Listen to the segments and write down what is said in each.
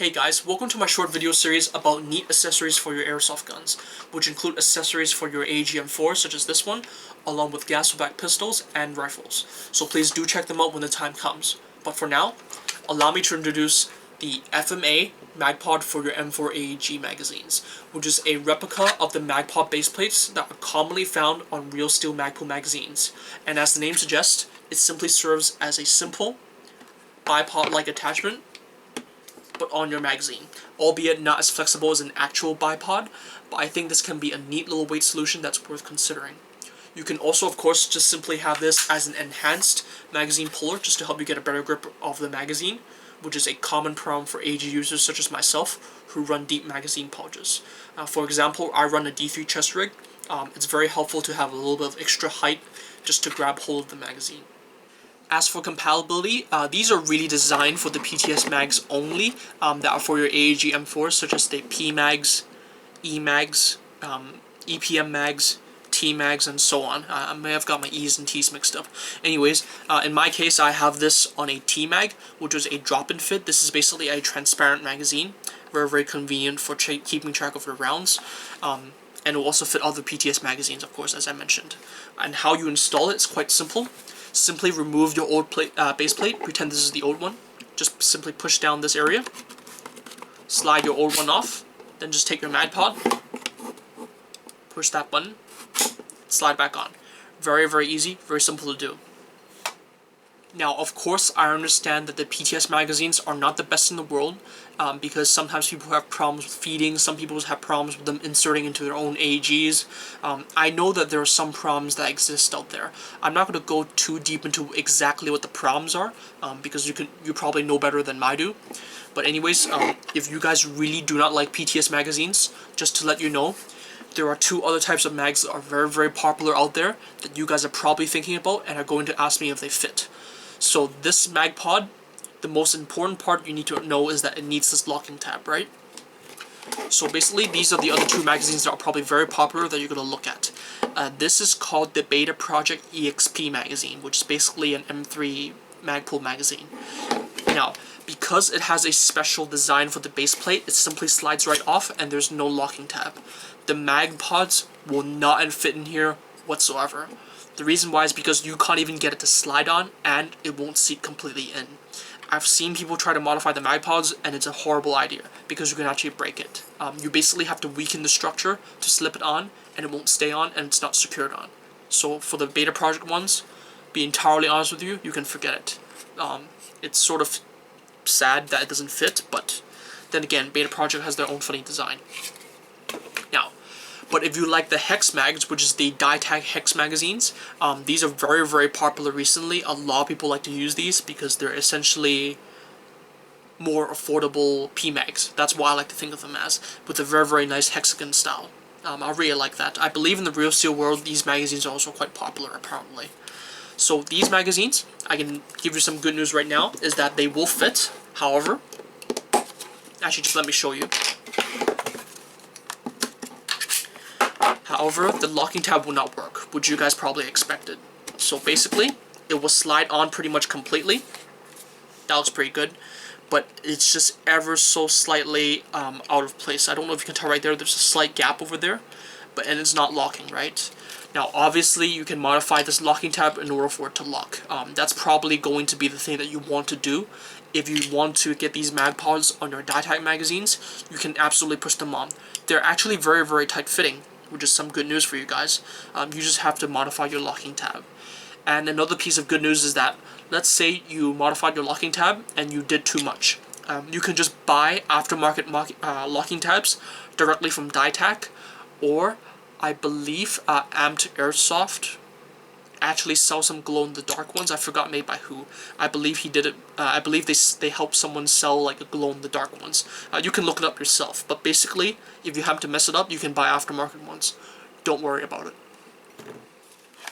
Hey guys, welcome to my short video series about neat accessories for your airsoft guns, which include accessories for your AGM4 such as this one, along with gas-back pistols and rifles. So please do check them out when the time comes. But for now, allow me to introduce the FMA Magpod for your M4 AEG magazines, which is a replica of the Magpod baseplates that are commonly found on real steel Magpul magazines. And as the name suggests, it simply serves as a simple bipod-like attachment but on your magazine, albeit not as flexible as an actual bipod, but I think this can be a neat little weight solution that's worth considering. You can also, of course, just simply have this as an enhanced magazine puller just to help you get a better grip of the magazine, which is a common problem for AG users such as myself who run deep magazine pouches. For example, I run a D3 chest rig. It's very helpful to have a little bit of extra height just to grab hold of the magazine. As for compatibility, these are really designed for the PTS mags only that are for your AEG M4s, such as the P mags, E mags, EPM mags, T mags, and so on. I may have got my E's and T's mixed up. Anyways, in my case, I have this on a T mag, which is a drop-in fit. This is basically a transparent magazine, very convenient for keeping track of your rounds. And it will also fit other PTS magazines, of course, as I mentioned. And how you install it is quite simple. Simply remove your old base plate, pretend this is the old one. Just simply push down this area, slide your old one off, then just take your Magpod, push that button, slide back on. Very easy, very simple to do. Now, of course, I understand that the PTS magazines are not the best in the world because sometimes people have problems with feeding, some people have problems with them inserting into their own AGs. I know that there are some problems that exist out there. I'm not going to go too deep into exactly what the problems are because you probably know better than I do. But anyways, if you guys really do not like PTS magazines, just to let you know, there are two other types of mags that are very popular out there that you guys are probably thinking about and are going to ask me if they fit. So this Magpod, the most important part you need to know is that it needs this locking tab, right? So basically, these are the other two magazines that are probably very popular that you're going to look at. This is called the Beta Project Exp magazine, which is basically an M3 Magpul magazine. Now, because it has a special design for the base plate, it simply slides right off and there's no locking tab. The Magpods will not fit in here whatsoever. The reason why is because you can't even get it to slide on, and it won't seat completely in. I've seen people try to modify the Magpods, and it's a horrible idea, because you can actually break it. You basically have to weaken the structure to slip it on, and it won't stay on, and it's not secured on. So for the Beta Project ones, be entirely honest with you, you can forget it. It's sort of sad that it doesn't fit, but then again, Beta Project has their own funny design. Now, but if you like the Hex Mags, which is the die-tag Hex magazines, these are very popular recently. A lot of people like to use these because they're essentially more affordable P mags. That's why I like to think of them as, with a very nice hexagon style. I really like that. I believe in the real steel world, these magazines are also quite popular, apparently. So these magazines, I can give you some good news right now, is that they will fit. However, actually just let me show you. However, the locking tab will not work, which you guys probably expected. So basically, it will slide on pretty much completely. That looks pretty good. But it's just ever so slightly out of place. I don't know if you can tell right there, there's a slight gap over there. And it's not locking, right? Now, obviously, you can modify this locking tab in order for it to lock. That's probably going to be the thing that you want to do. If you want to get these Magpods on your die-tag magazines, you can absolutely push them on. They're actually very tight fitting, which is some good news for you guys. You just have to modify your locking tab. And another piece of good news is that, let's say you modified your locking tab and you did too much. You can just buy aftermarket locking tabs directly from Ditech, or I believe Amped Airsoft actually sells some glow-in-the-dark ones. I forgot made by who. I believe he did it. I believe they helped someone sell like a glow-in-the-dark ones. You can look it up yourself. But basically, if you happen to mess it up, you can buy aftermarket ones. Don't worry about it.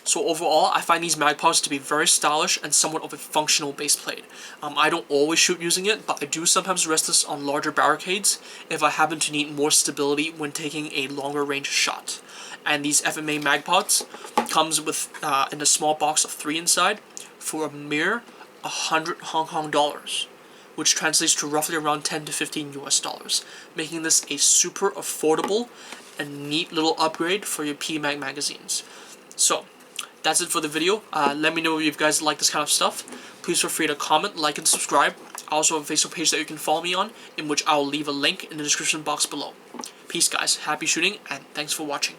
So overall, I find these Magpods to be very stylish and somewhat of a functional base plate. I don't always shoot using it, but I do sometimes rest this on larger barricades if I happen to need more stability when taking a longer range shot. And these FMA Magpods comes with in a small box of 3 inside for a mere 100 Hong Kong dollars, which translates to roughly around 10 to 15 US dollars, making this a super affordable and neat little upgrade for your PMag magazines. So, that's it for the video. Let me know if you guys like this kind of stuff. Please feel free to comment, like, and subscribe. I also have a Facebook page that you can follow me on, in which I will leave a link in the description box below. Peace, guys. Happy shooting, and thanks for watching.